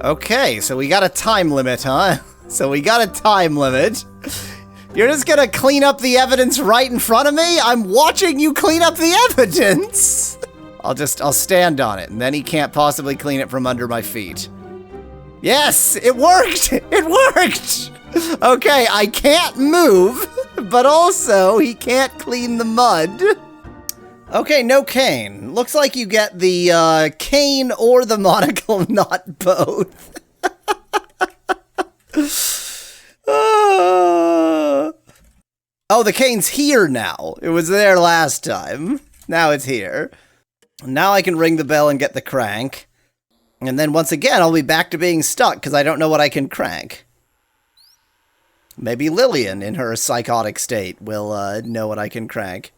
Okay, so we got a time limit, huh? So we got a time limit. You're just gonna clean up the evidence right in front of me? I'm watching you clean up the evidence! I'll stand on it, and then he can't possibly clean it from under my feet. Yes, it worked! It worked! Okay, I can't move, but also he can't clean the mud. Okay, no cane. Looks like you get the cane or the monocle, not both. Oh, the cane's here now. It was there last time. Now it's here. Now I can ring the bell and get the crank. And then once again, I'll be back to being stuck because I don't know what I can crank. Maybe Lillian, in her psychotic state, will know what I can crank.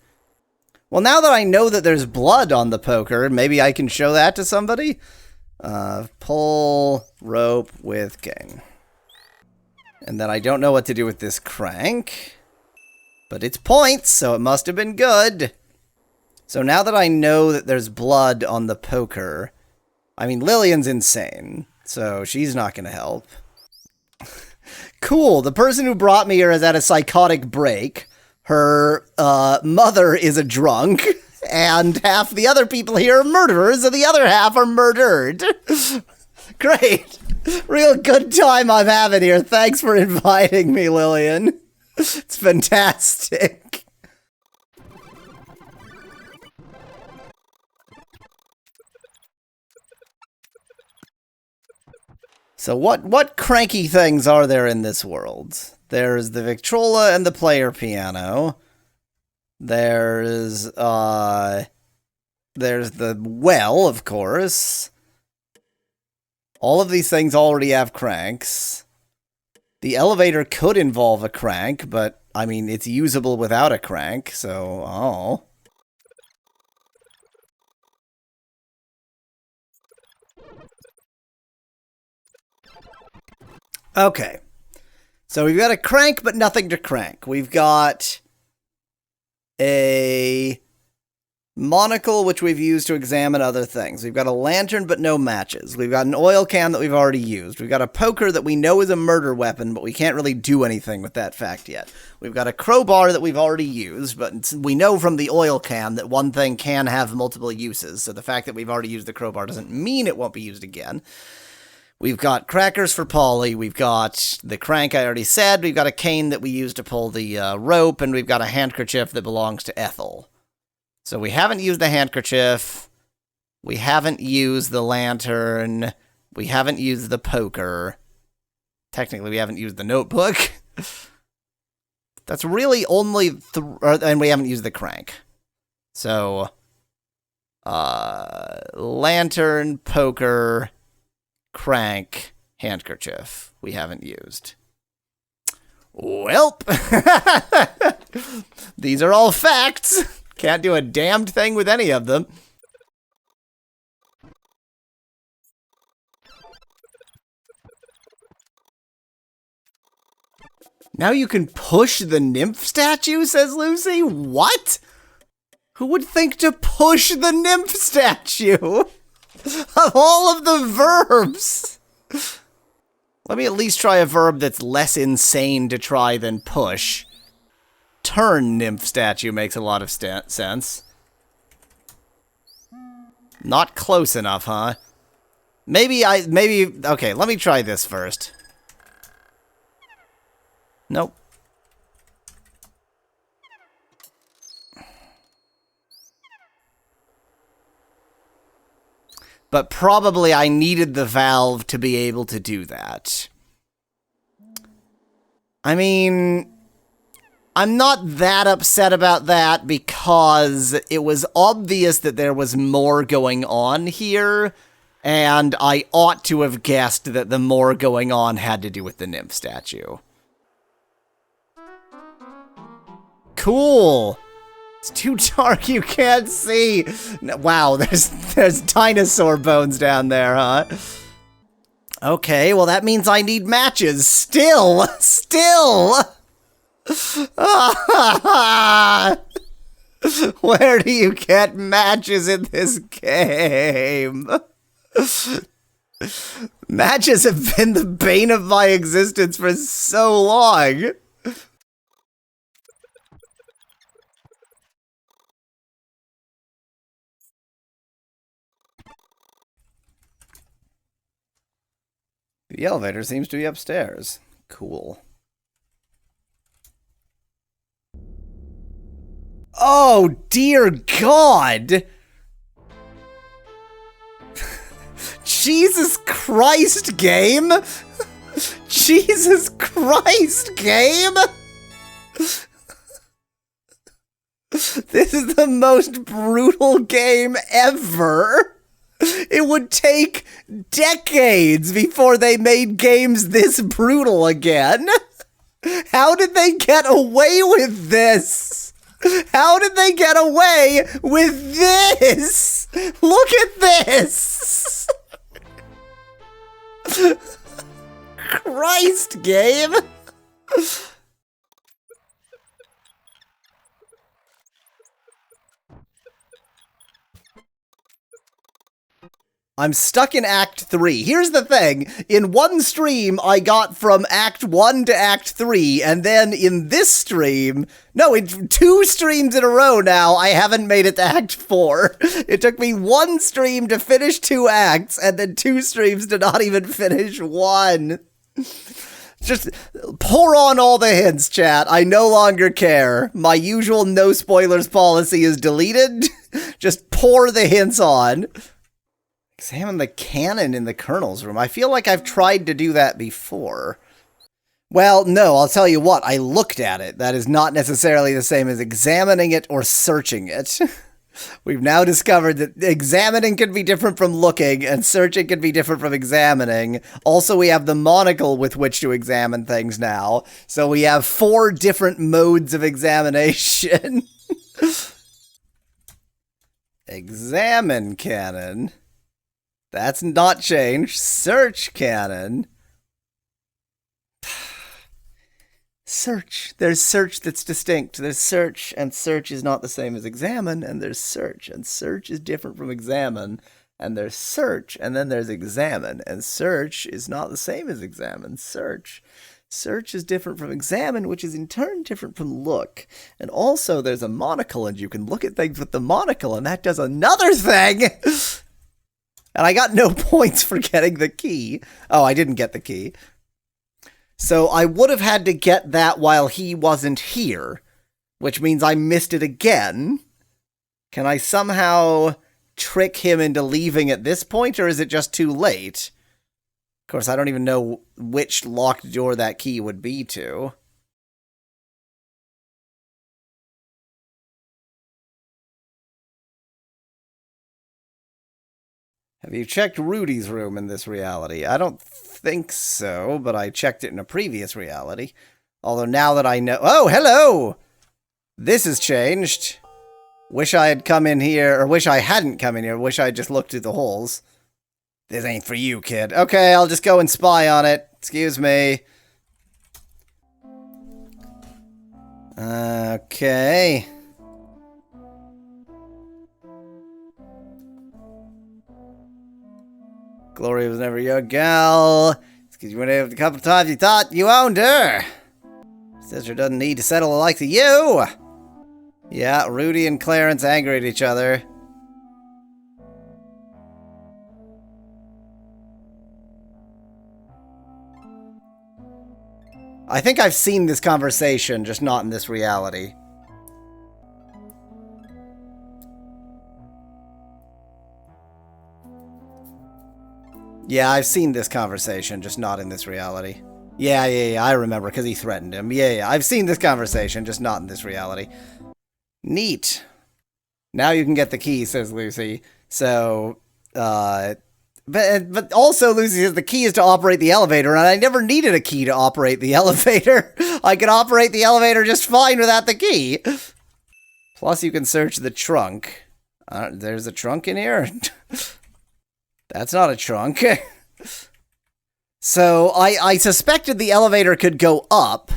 Well, now that I know that there's blood on the poker, maybe I can show that to somebody? Pull rope with cane. And then I don't know what to do with this crank. But it's points, so it must have been good. So now that I know that there's blood on the poker... I mean, Lillian's insane, so she's not going to help. Cool, the person who brought me here is at a psychotic break. Her mother is a drunk, and half the other people here are murderers, and the other half are murdered. Great. Real good time I'm having here. Thanks for inviting me, Lillian. It's fantastic. So what cranky things are there in this world? There's the Victrola and the player piano. There's the well, of course. All of these things already have cranks. The elevator could involve a crank, but, I mean, it's usable without a crank, so, oh. Okay. So we've got a crank, but nothing to crank. We've got a monocle, which we've used to examine other things. We've got a lantern, but no matches. We've got an oil can that we've already used. We've got a poker that we know is a murder weapon, but we can't really do anything with that fact yet. We've got a crowbar that we've already used, but we know from the oil can that one thing can have multiple uses, so the fact that we've already used the crowbar doesn't mean it won't be used again. We've got crackers for Polly, we've got the crank I already said, we've got a cane that we use to pull the rope, and we've got a handkerchief that belongs to Ethel. So we haven't used the handkerchief, we haven't used the lantern, we haven't used the poker. Technically, we haven't used the notebook. That's really only and we haven't used the crank. So, lantern, poker, crank, handkerchief. We haven't used. Welp. These are all facts. Can't do a damned thing with any of them. Now you can push the nymph statue, says Lucy? What? Who would think to push the nymph statue? Of all of the verbs! Let me at least try a verb that's less insane to try than push. Turn nymph statue makes a lot of sense. Not close enough, huh? Maybe, okay, let me try this first. Nope. But probably I needed the valve to be able to do that. I mean, I'm not that upset about that because it was obvious that there was more going on here, and I ought to have guessed that the more going on had to do with the nymph statue. Cool! It's too dark, you can't see! Wow, there's dinosaur bones down there, huh? Okay, well that means I need matches. Still! Where do you get matches in this game? Matches have been the bane of my existence for so long. The elevator seems to be upstairs. Cool. Oh, dear God! Jesus Christ, game! Jesus Christ, game! This is the most brutal game ever! It would take decades before they made games this brutal again. How did they get away with this? How did they get away with this? Look at this! Christ, game! I'm stuck in Act 3. Here's the thing. In one stream, I got from Act 1 to Act 3, and then in this stream... No, in 2 streams in a row now, I haven't made it to Act 4. It took me 1 stream to finish 2 acts, and then 2 streams to not even finish 1. Just pour on all the hints, chat. I no longer care. My usual no spoilers policy is deleted. Just pour the hints on. Examine the cannon in the colonel's room. I feel like I've tried to do that before. Well, no, I'll tell you what. I looked at it. That is not necessarily the same as examining it or searching it. We've now discovered that examining can be different from looking, and searching can be different from examining. Also, we have the monocle with which to examine things now. So we have 4 different modes of examination. Examine cannon. That's not changed. Search cannon. Search. There's search that's distinct. There's search, and search is not the same as examine, and there's search, and search is different from examine, and there's search, and then there's examine, and search is not the same as examine. Search. Search is different from examine, which is in turn different from look. And also there's a monocle, and you can look at things with the monocle, and that does another thing! And I got no points for getting the key. Oh, I didn't get the key. So I would have had to get that while he wasn't here, which means I missed it again. Can I somehow trick him into leaving at this point, or is it just too late? Of course, I don't even know which locked door that key would be to. Have you checked Rudy's room in this reality? I don't think so, but I checked it in a previous reality. Although now that I know... Oh, hello! This has changed. Wish I had come in here, or wish I hadn't come in here. Wish I had just looked through the holes. This ain't for you, kid. Okay, I'll just go and spy on it. Excuse me. Okay. Glory was never your gal. It's because you went out a couple of times you thought you owned her. Sister doesn't need to settle the likes of you. Yeah, Rudy and Clarence angry at each other. I think I've seen this conversation, just not in this reality. Yeah, I've seen this conversation, just not in this reality. Yeah, I remember, because he threatened him. Yeah, I've seen this conversation, just not in this reality. Neat. Now you can get the key, says Lucy. So, but also Lucy says the key is to operate the elevator, and I never needed a key to operate the elevator. I could operate the elevator just fine without the key. Plus you can search the trunk. There's a trunk in here? That's not a trunk. So, I suspected the elevator could go up,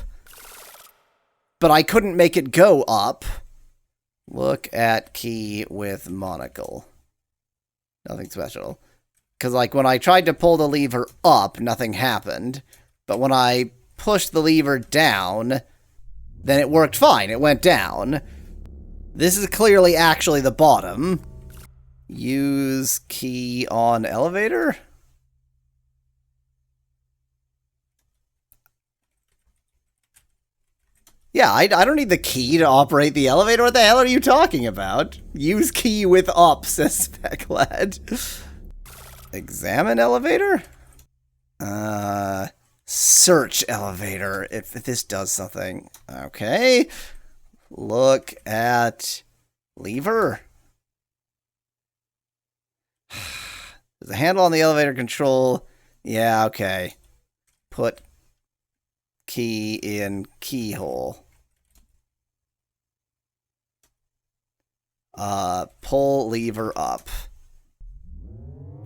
but I couldn't make it go up. Look at key with monocle. Nothing special. Because, like, when I tried to pull the lever up, nothing happened. But when I pushed the lever down, then it worked fine. It went down. This is clearly actually the bottom. Use key on elevator? Yeah, I don't need the key to operate the elevator. What the hell are you talking about? Use key with up, says Specklad. Examine elevator? Search elevator, if this does something. Okay. Look at lever. There's a handle on the elevator control. Yeah, okay. Put key in keyhole. Pull lever up.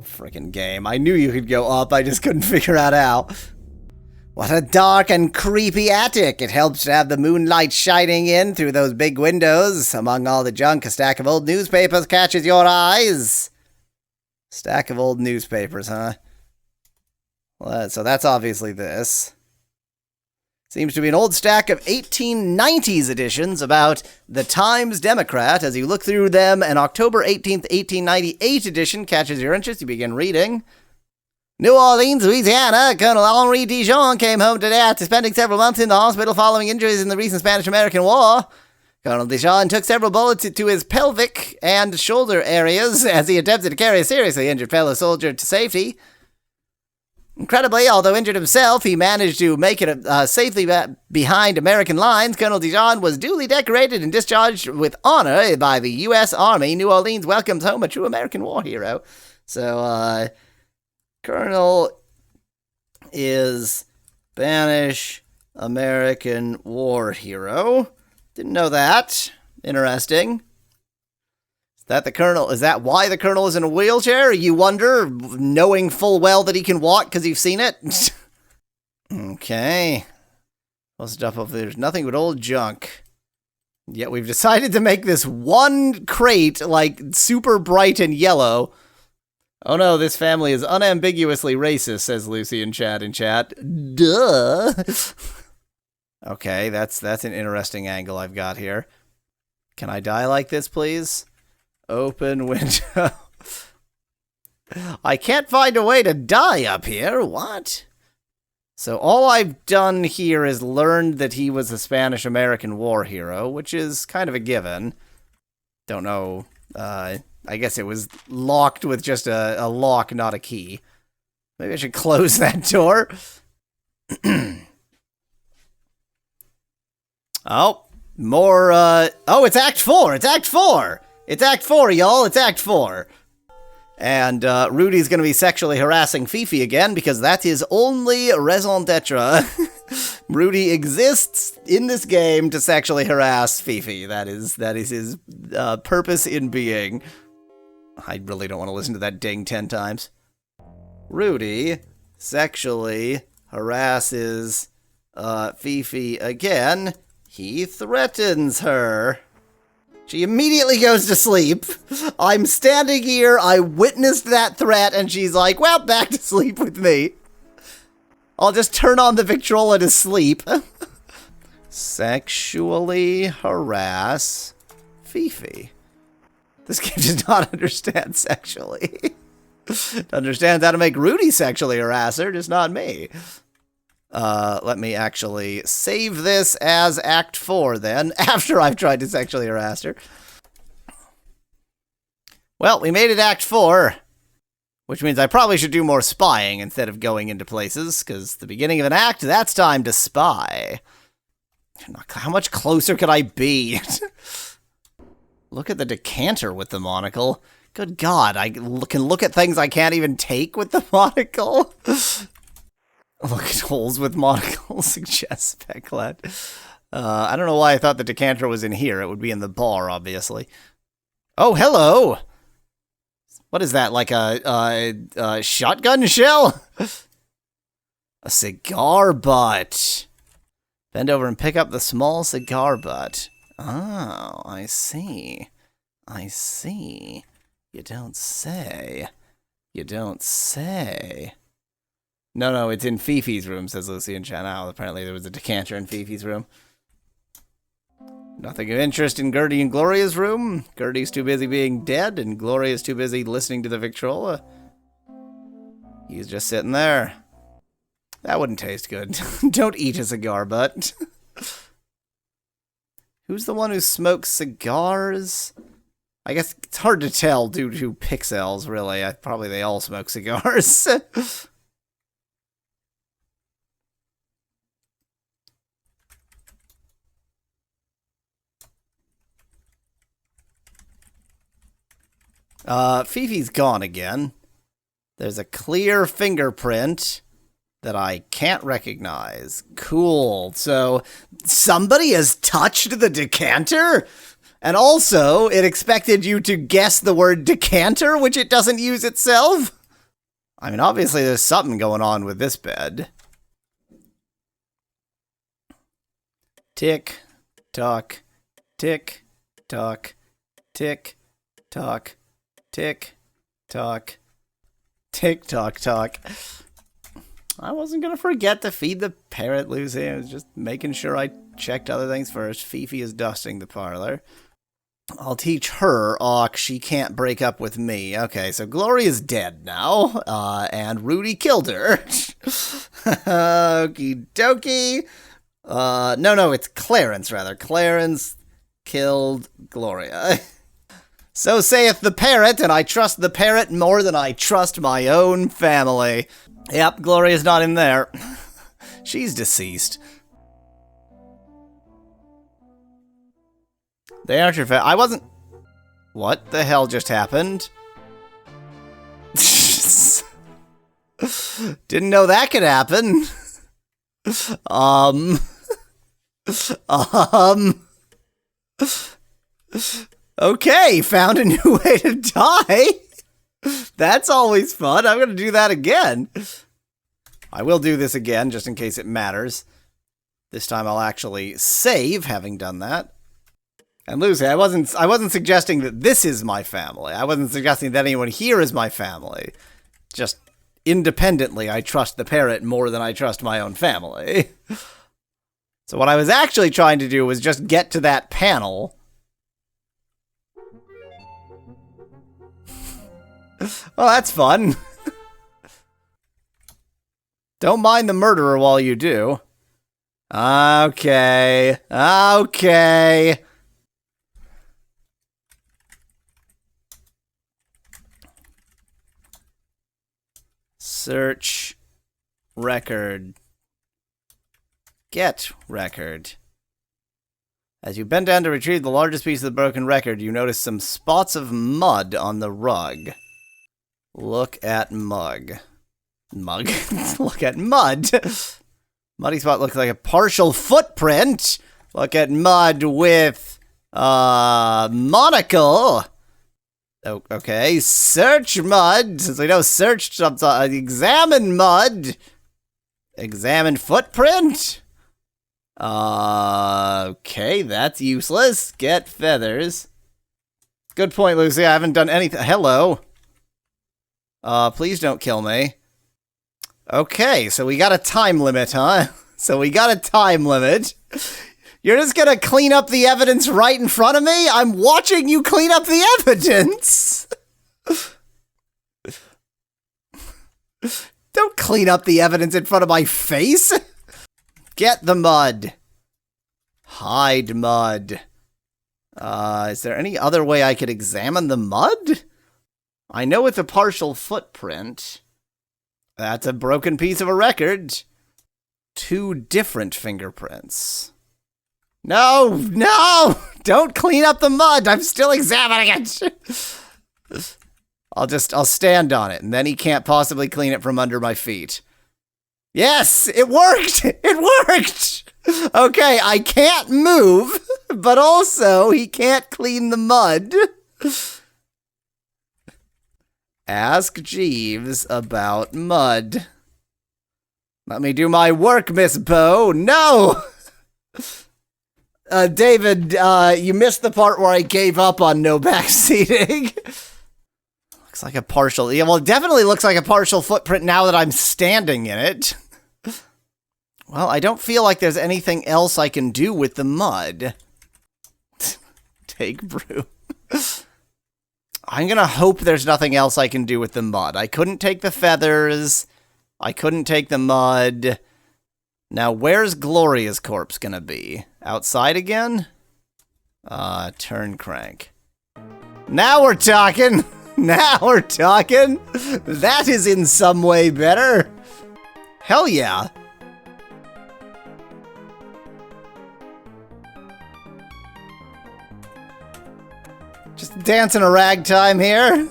Freaking game. I knew you could go up, I just couldn't figure out how. What a dark and creepy attic. It helps to have the moonlight shining in through those big windows. Among all the junk, a stack of old newspapers catches your eyes. Stack of old newspapers, huh? Well, so that's obviously this. Seems to be an old stack of 1890s editions about the Times Democrat. As you look through them, an October 18th, 1898 edition catches your interest. You begin reading. New Orleans, Louisiana. Colonel Henri Dijon came home today after spending several months in the hospital following injuries in the recent Spanish-American War. Colonel Dijon took several bullets to his pelvic and shoulder areas as he attempted to carry a seriously injured fellow soldier to safety. Incredibly, although injured himself, he managed to make it safely behind American lines. Colonel Dijon was duly decorated and discharged with honor by the U.S. Army. New Orleans welcomes home a true American war hero. So, Colonel is Spanish-American war hero. Didn't know that. Interesting. Is that the Colonel? Is that why the Colonel is in a wheelchair? You wonder, knowing full well that he can walk because you've seen it? Okay. Well, stuff up there's nothing but old junk. Yet we've decided to make this one crate, like, super bright and yellow. Oh no, this family is unambiguously racist, says Lucy in chat. Duh. Okay, that's an interesting angle I've got here. Can I die like this, please? Open window. I can't find a way to die up here. What? So all I've done here is learned that he was a Spanish-American war hero, which is kind of a given. Don't know. I guess it was locked with just a lock, not a key. Maybe I should close that door. Oh, more, oh, it's Act 4! It's Act 4! It's Act 4, y'all! It's Act 4! And, Rudy's gonna be sexually harassing Fifi again, because that's his only raison d'etre. Rudy exists in this game to sexually harass Fifi. That is his, purpose in being. I really don't want to listen to that ding 10 times. Rudy sexually harasses, Fifi again. He threatens her. She immediately goes to sleep. I'm standing here, I witnessed that threat, and she's like, well, back to sleep with me. I'll just turn on the Victrola to sleep. Sexually harass Fifi. This game does not understand sexually. It understands how to make Rudy sexually harass her, just not me. Let me actually save this as Act 4 then, after I've tried to sexually harass her. Well, we made it Act 4, which means I probably should do more spying instead of going into places, because the beginning of an act, that's time to spy. How much closer could I be? Look at the decanter with the monocle. Good God, I can look at things I can't even take with the monocle. Look at holes with monocles, suggests Specklad. I don't know why I thought the decanter was in here. It would be in the bar, obviously. Oh, hello! What is that, like a shotgun shell? A cigar butt. Bend over and pick up the small cigar butt. Oh, I see. I see. You don't say. You don't say. No, it's in Fifi's room, says Lucy and Chanel. Apparently there was a decanter in Fifi's room. Nothing of interest in Gertie and Gloria's room. Gertie's too busy being dead, and Gloria's too busy listening to the Victrola. He's just sitting there. That wouldn't taste good. Don't eat a cigar butt. Who's the one who smokes cigars? I guess it's hard to tell due to pixels, really. Probably they all smoke cigars. Fifi's gone again. There's a clear fingerprint that I can't recognize. Cool. So, somebody has touched the decanter? And also, it expected you to guess the word decanter, which it doesn't use itself? I mean, obviously there's something going on with this bed. Tick, tock, tick, tock, tick, tock, tick, tock, tick, tock, tock. I wasn't going to forget to feed the parrot, Lucy. I was just making sure I checked other things first. Fifi is dusting the parlor. I'll teach her. She can't break up with me. Okay, so Gloria's dead now, and Rudy killed her. Okie dokie. No, it's Clarence, rather. Clarence killed Gloria. So saith the parrot, and I trust the parrot more than I trust my own family. Yep, Gloria's not in there. She's deceased. They aren't your I wasn't... What the hell just happened? Didn't know that could happen. Okay, found a new way to die. That's always fun. I'm gonna do that again. I will do this again, just in case it matters. This time I'll actually save, having done that. And Lucy, I wasn't suggesting that this is my family. I wasn't suggesting that anyone here is my family. Just independently, I trust the parrot more than I trust my own family. So what I was actually trying to do was just get to that panel. Well, that's fun. Don't mind the murderer while you do. Okay. Search record. Get record. As you bend down to retrieve the largest piece of the broken record, you notice some spots of mud on the rug. Look at mug. Look at mud. Muddy spot looks like a partial footprint. Look at mud with monocle. Oh, okay, search mud. Since we know search, examine mud. Examine footprint. Okay, that's useless. Get feathers. Good point, Lucy. I haven't done anything. Hello. Please don't kill me. Okay, so we got a time limit, huh? You're just gonna clean up the evidence right in front of me? I'm watching you clean up the evidence! Don't clean up the evidence in front of my face! Get the mud. Hide mud. Is there any other way I could examine the mud? I know it's a partial footprint. That's a broken piece of a record. 2 different fingerprints. No! Don't clean up the mud! I'm still examining it! I'll stand on it, and then he can't possibly clean it from under my feet. Yes! It worked! It worked! Okay, I can't move, but also he can't clean the mud. Ask Jeeves about mud. Let me do my work, Miss Bow. No! David, you missed the part where I gave up on no backseating. Looks like a partial... Yeah, well, it definitely looks like a partial footprint now that I'm standing in it. Well, I don't feel like there's anything else I can do with the mud. Take brew. I'm gonna hope there's nothing else I can do with the mud. I couldn't take the feathers. I couldn't take the mud. Now, where's Gloria's corpse gonna be? Outside again? Turn crank. Now we're talking! Now we're talking! That is in some way better! Hell yeah! Just dancing a ragtime here.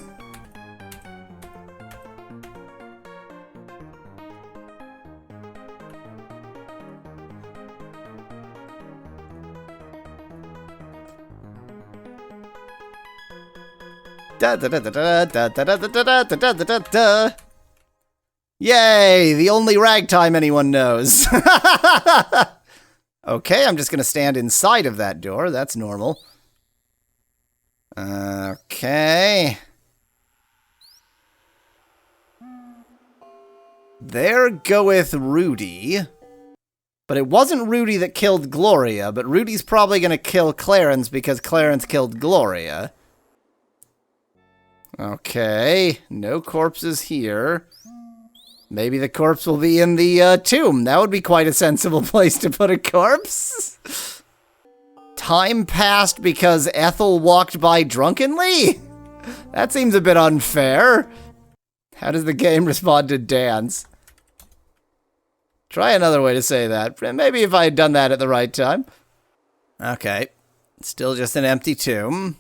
Da da da da da da da da da da da da da. Yay! The only ragtime anyone knows. Okay, I'm just gonna stand inside of that door. That's normal. Okay. There goeth Rudy. But it wasn't Rudy that killed Gloria, but Rudy's probably gonna kill Clarence because Clarence killed Gloria. Okay, no corpses here. Maybe the corpse will be in the tomb. That would be quite a sensible place to put a corpse. Time passed because Ethel walked by drunkenly? That seems a bit unfair. How does the game respond to dance? Try another way to say that. Maybe if I had done that at the right time. Okay. Still just an empty tomb.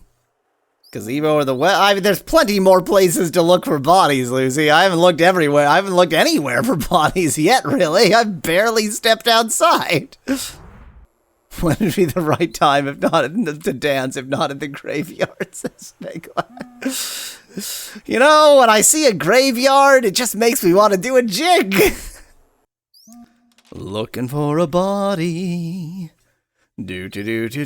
Gazebo or the well. I mean, there's plenty more places to look for bodies, Lucy. I haven't looked everywhere. I haven't looked anywhere for bodies yet, really. I've barely stepped outside. When would be the right time, if not to dance, if not in the graveyard, says Snake. You know, when I see a graveyard, it just makes me want to do a jig. Looking for a body. Do-do-do-do-do.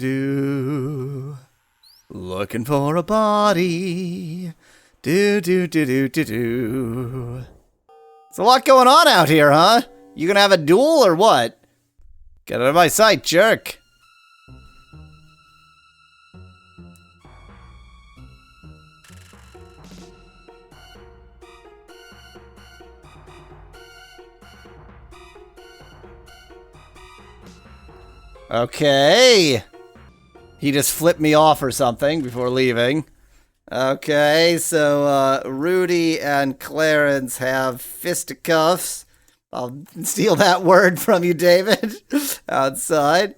Looking for a body. Do-do-do-do-do-do. There's a lot going on out here, huh? You gonna have a duel or what? Get out of my sight, jerk! Okay! He just flipped me off or something before leaving. Okay, so, Rudy and Clarence have fisticuffs. I'll steal that word from you, David. Outside.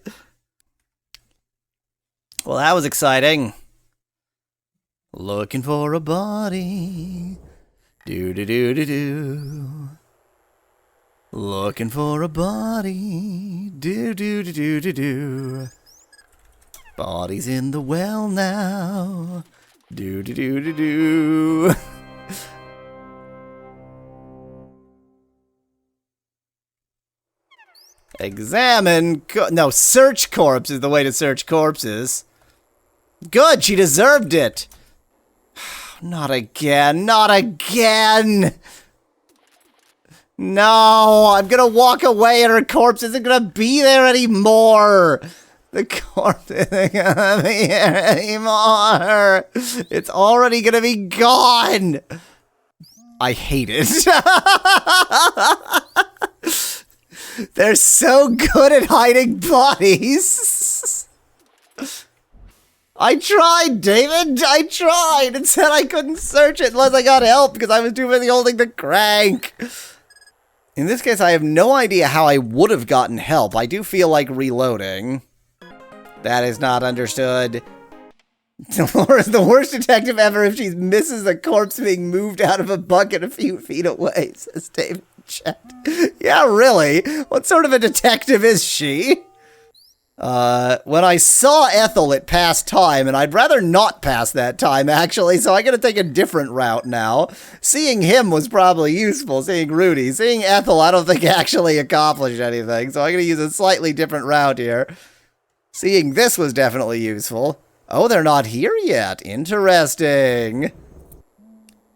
Well, that was exciting. Looking for a body. Do-do-do-do-do. Looking for a body. Do-do-do-do-do-do. Body's in the well now. Do-do-do-do-do. Examine... No, search corpse is the way to search corpses. Good, she deserved it. Not again, not again. No, I'm gonna walk away and her corpse isn't gonna be there anymore. The corpse isn't gonna be here anymore. It's already gonna be gone. I hate it. They're so good at hiding bodies. I tried, David. I tried. It said I couldn't search it unless I got help because I was too busy holding the crank. In this case, I have no idea how I would have gotten help. I do feel like reloading. That is not understood. Laura's the worst detective ever if she misses a corpse being moved out of a bucket a few feet away, says David. Chat. Yeah, really? What sort of a detective is she? When I saw Ethel, it passed time, and I'd rather not pass that time, actually, so I gotta take a different route now. Seeing him was probably useful, seeing Rudy. Seeing Ethel, I don't think actually accomplished anything, so I'm gonna use a slightly different route here. Seeing this was definitely useful. Oh, they're not here yet. Interesting.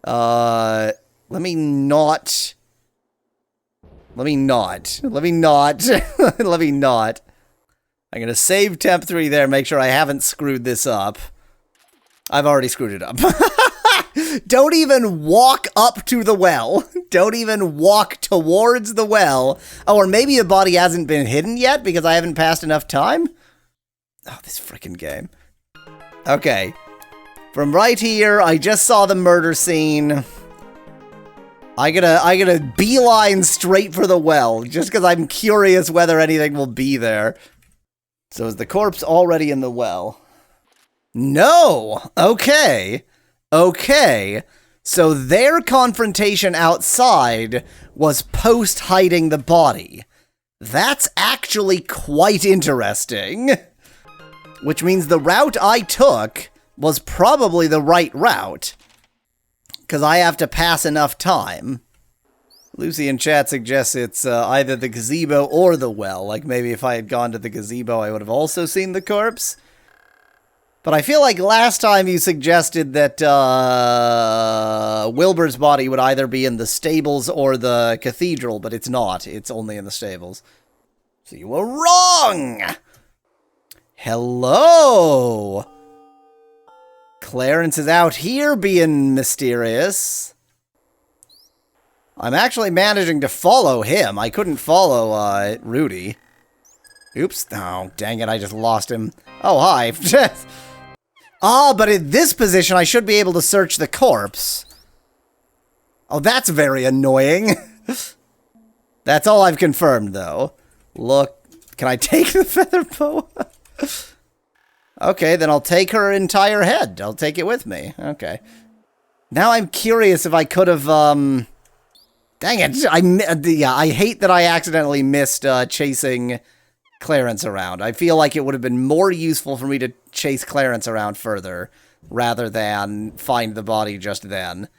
Let me not. Let me not. Let me not. Let me not. I'm gonna save temp 3 there, make sure I haven't screwed this up. I've already screwed it up. Don't even walk up to the well. Don't even walk towards the well. Oh, or maybe the body hasn't been hidden yet because I haven't passed enough time? Oh, this freaking game. Okay. From right here, I just saw the murder scene. I gotta beeline straight for the well, just because I'm curious whether anything will be there. So is the corpse already in the well? No! Okay. Okay. So their confrontation outside was post-hiding the body. That's actually quite interesting. Which means the route I took was probably the right route. Because I have to pass enough time. Lucy in chat suggests it's either the gazebo or the well. Like maybe if I had gone to the gazebo, I would have also seen the corpse. But I feel like last time you suggested that Wilbur's body would either be in the stables or the cathedral, but it's not. It's only in the stables. So you were wrong! Hello! Clarence is out here being mysterious. I'm actually managing to follow him. I couldn't follow, Rudy. Oops. Oh, dang it, I just lost him. Oh, hi. Ah, but in this position, I should be able to search the corpse. Oh, that's very annoying. That's all I've confirmed, though. Look, can I take the feather boa? Okay, then I'll take her entire head. I'll take it with me. Okay. Now I'm curious if I could have, dang it. I hate that I accidentally missed, chasing Clarence around. I feel like it would have been more useful for me to chase Clarence around further, rather than find the body just then.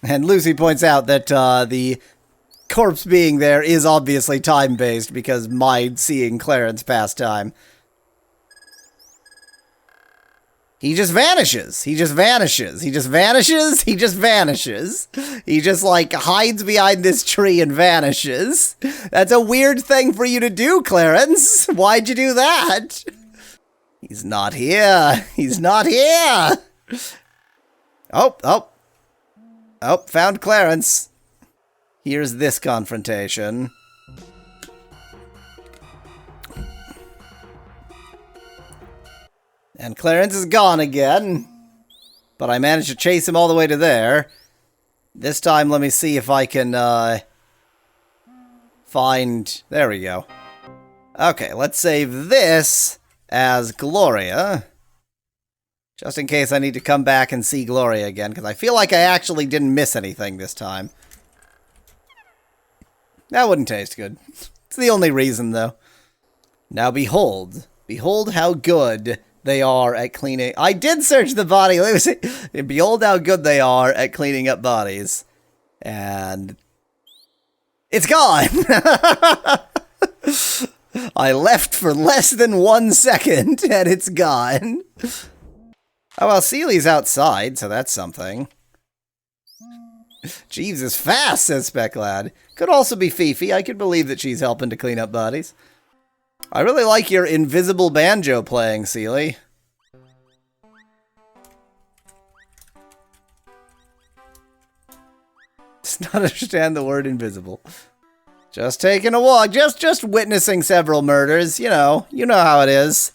And Lucy points out that, the corpse being there is obviously time-based, because my seeing Clarence past time. He just vanishes. He just vanishes. He just vanishes. He just vanishes. He just, like, hides behind this tree and vanishes. That's a weird thing for you to do, Clarence. Why'd you do that? He's not here. He's not here. Oh, found Clarence. Here's this confrontation. And Clarence is gone again. But I managed to chase him all the way to there. This time, let me see if I can, find... There we go. Okay, let's save this as Gloria. Just in case I need to come back and see Gloria again, because I feel like I actually didn't miss anything this time. That wouldn't taste good. It's the only reason, though. Now behold. Behold how good they are at cleaning... I did search the body. Let me see. Behold how good they are at cleaning up bodies. And... it's gone! I left for less than 1 second, and it's gone. Oh, well, Seely's outside, so that's something. Jeeves is fast, says Specklad. Could also be Fifi. I could believe that she's helping to clean up bodies. I really like your invisible banjo playing, Seely. Just not understand the word invisible. Just taking a walk. Just witnessing several murders. You know how it is.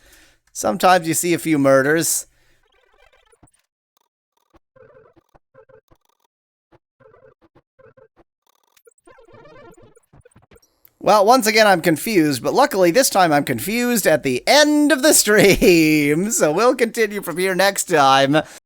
Sometimes you see a few murders. Well, once again, I'm confused, but luckily this time I'm confused at the end of the stream. So we'll continue from here next time.